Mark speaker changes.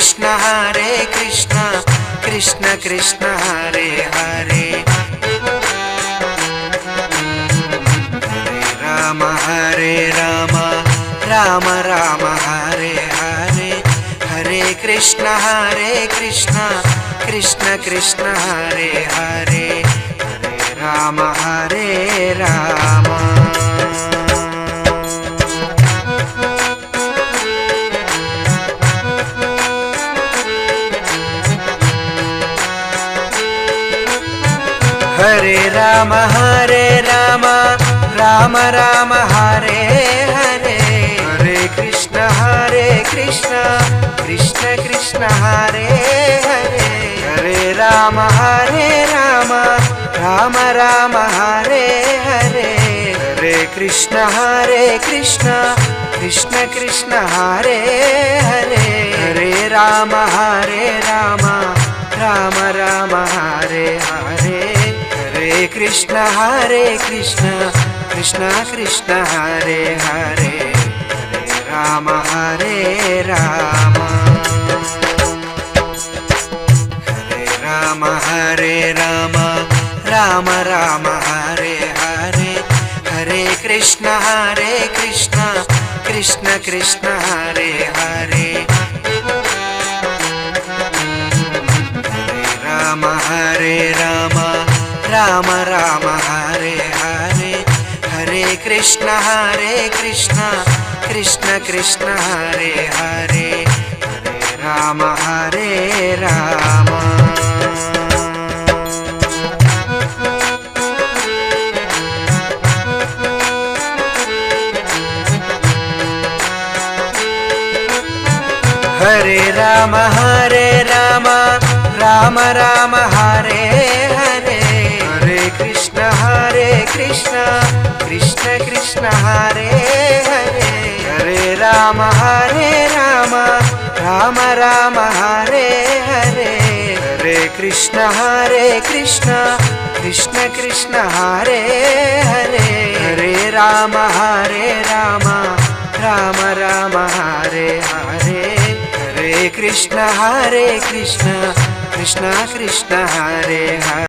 Speaker 1: Krishna Krishna Krishna Hare Hare Hare Ram Ram Ram Hare Hare Hare Krishna Krishna Krishna Hare Hare Hare Ram Hare Ram Ram Ram Hare Hare Hare Krishna Krishna Krishna Hare Hare Hare Ram Ram Ram Hare Hare Hare Krishna Krishna Krishna Hare Hare Hare Ram Ram Ram Hare Hare Hare Krishna Krishna Krishna Hare Hare Hare Ram Hare Ram Ram Ram Hare Hare Hare Krishna Krishna Krishna Hare Hare Ram Ram Hare Hare Hare Krishna Krishna Krishna Hare Hare Hare Ram Hare Ram Hare Ram Ram Ram Hare Hare Hare Krishna Krishna Krishna Hare Hare Hare Ram Ram Ram Hare Hare Hare Krishna Krishna Krishna Hare Hare Hare Ram Ram Ram Hare Hare Hare Krishna Krishna Krishna Hare Hare